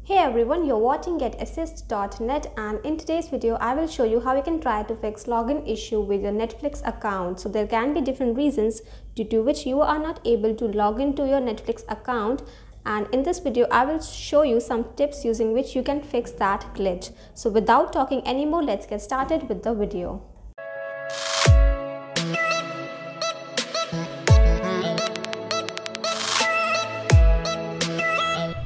Hey everyone, you're watching GetAssist.net, and in today's video I will show you how you can try to fix login issue with your Netflix account. So there can be different reasons due to which you are not able to log into your Netflix account, and in this video I will show you some tips using which you can fix that glitch. So without talking anymore, let's get started with the video.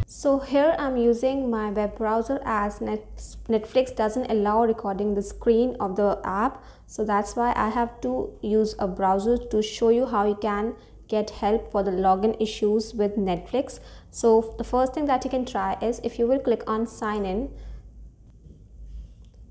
So here I'm using my web browser as Netflix doesn't allow recording the screen of the app. So that's why I have to use a browser to show you how you can get help for the login issues with Netflix. So the first thing that you can try is, if you will click on sign in,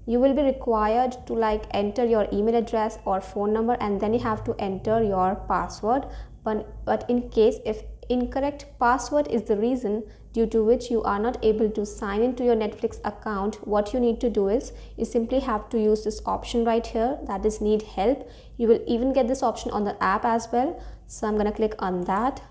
you will be required to enter your email address or phone number, and then you have to enter your password. But in case if incorrect password is the reason due to which you are not able to sign into your Netflix account, what you need to do is you simply have to use this option right here, that is need help. You will even get this option on the app as well. So I'm going to click on that.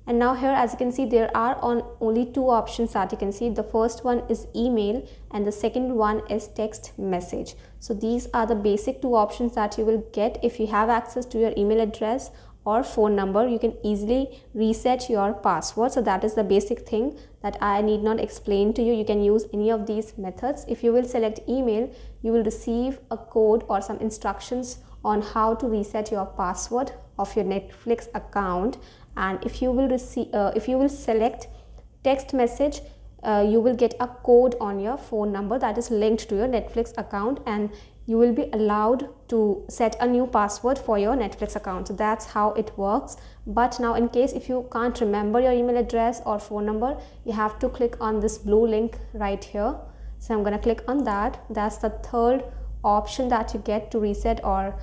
And now here, as you can see, there are only two options that you can see. The first one is email and the second one is text message. So these are the basic two options that you will get. If you have access to your email address or phone number, you can easily reset your password. So that is the basic thing that I need not explain to you. You can use any of these methods. If you will select email, you will receive a code or some instructions on how to reset your password of your Netflix account. And if you will select text message, you will get a code on your phone number that is linked to your Netflix account, and you will be allowed to set a new password for your Netflix account. So that's how it works. But now, in case if you can't remember your email address or phone number, you have to click on this blue link right here. So I'm going to click on that. That's the third option that you get to reset or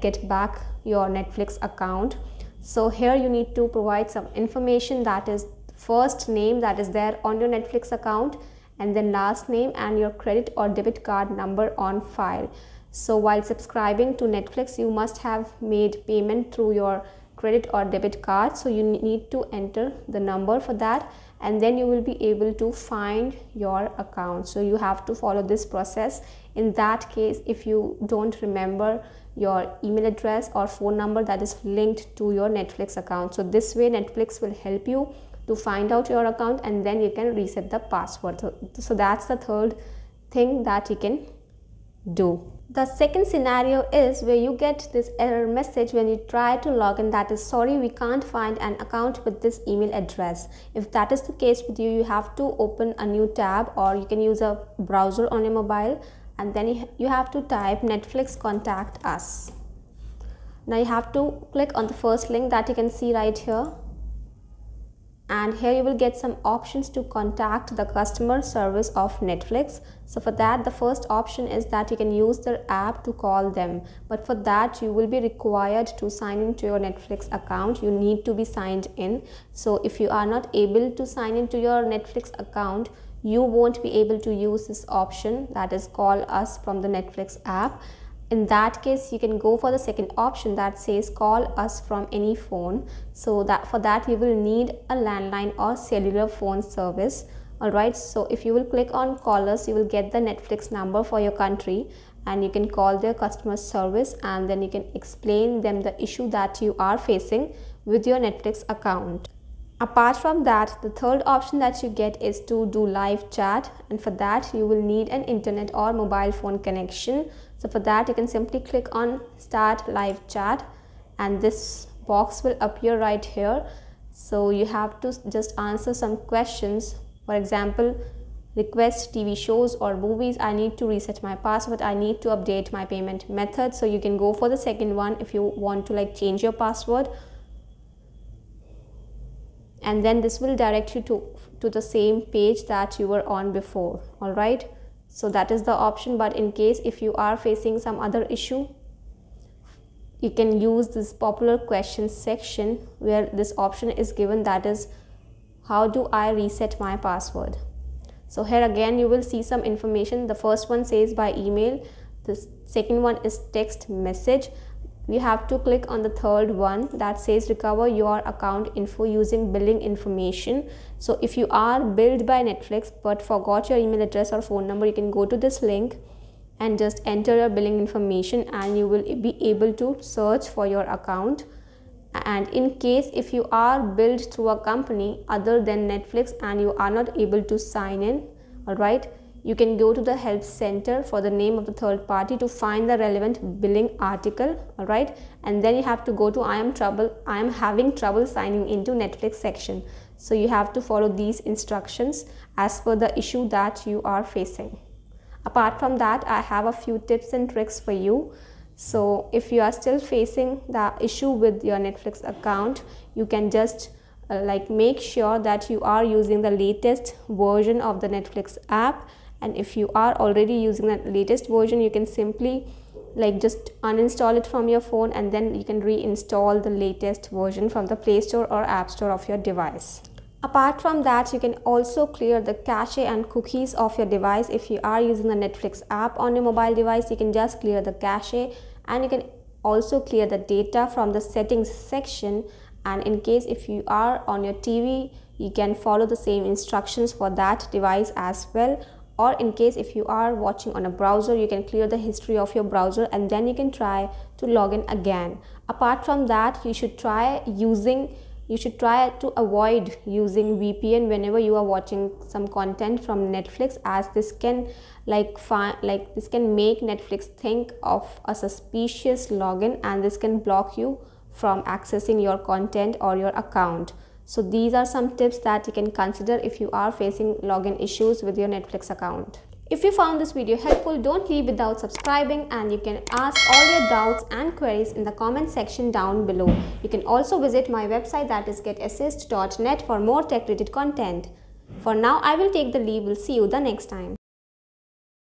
get back your Netflix account. So here you need to provide some information, that is first name that is there on your Netflix account, and then last name and your credit or debit card number on file. So while subscribing to Netflix, you must have made payment through your credit or debit card. So you need to enter the number for that, and then you will be able to find your account. So you have to follow this process. In that case, if you don't remember your email address or phone number that is linked to your Netflix account, so this way Netflix will help you to find out your account, and then you can reset the password. So that's the third thing that you can do. The second scenario is where you get this error message when you try to log in, that is, sorry, we can't find an account with this email address. If that is the case with you, you have to open a new tab, or you can use a browser on your mobile, and then you have to type Netflix contact us. Now you have to click on the first link that you can see right here, and here you will get some options to contact the customer service of Netflix. So for that, the first option is that you can use their app to call them, but for that you will be required to sign into your Netflix account. You need to be signed in. So if you are not able to sign into your Netflix account, you won't be able to use this option, that is call us from the Netflix app. In that case, you can go for the second option that says call us from any phone. So that for that you will need a landline or cellular phone service. Alright, so if you will click on call us, you will get the Netflix number for your country, and you can call their customer service, and then you can explain them the issue that you are facing with your Netflix account. Apart from that, the third option that you get is to do live chat, and for that you will need an internet or mobile phone connection. So for that, you can simply click on start live chat, and this box will appear right here. So you have to just answer some questions. For example, request TV shows or movies, I need to reset my password, I need to update my payment method. So you can go for the second one if you want to change your password, and then this will direct you to the same page that you were on before. All right, so that is the option. But in case if you are facing some other issue, you can use this popular questions section where this option is given, that is, how do I reset my password? So here again you will see some information. The first one says by email, the second one is text message, you have to click on the third one that says recover your account info using billing information. So if you are billed by Netflix but forgot your email address or phone number, you can go to this link and just enter your billing information and you will be able to search for your account. And in case if you are billed through a company other than Netflix and you are not able to sign in, all right, you can go to the help center for the name of the third party to find the relevant billing article, all right, and then you have to go to I am having trouble signing into Netflix section. So you have to follow these instructions as per the issue that you are facing. Apart from that, I have a few tips and tricks for you. So if you are still facing the issue with your Netflix account, you can just make sure that you are using the latest version of the Netflix app. And if you are already using the latest version, you can simply just uninstall it from your phone and then you can reinstall the latest version from the Play Store or App Store of your device. Apart from that, you can also clear the cache and cookies of your device. If you are using the Netflix app on your mobile device, you can just clear the cache, and you can also clear the data from the settings section. And in case if you are on your TV, you can follow the same instructions for that device as well. Or in case if you are watching on a browser, you can clear the history of your browser and then you can try to log in again. Apart from that, you should try to avoid using VPN whenever you are watching some content from Netflix, as this can make Netflix think of a suspicious login and this can block you from accessing your content or your account. So these are some tips that you can consider if you are facing login issues with your Netflix account. If you found this video helpful, don't leave without subscribing, and you can ask all your doubts and queries in the comment section down below. You can also visit my website, that is getassist.net, for more tech related content. For now, I will take the leave. We'll see you the next time.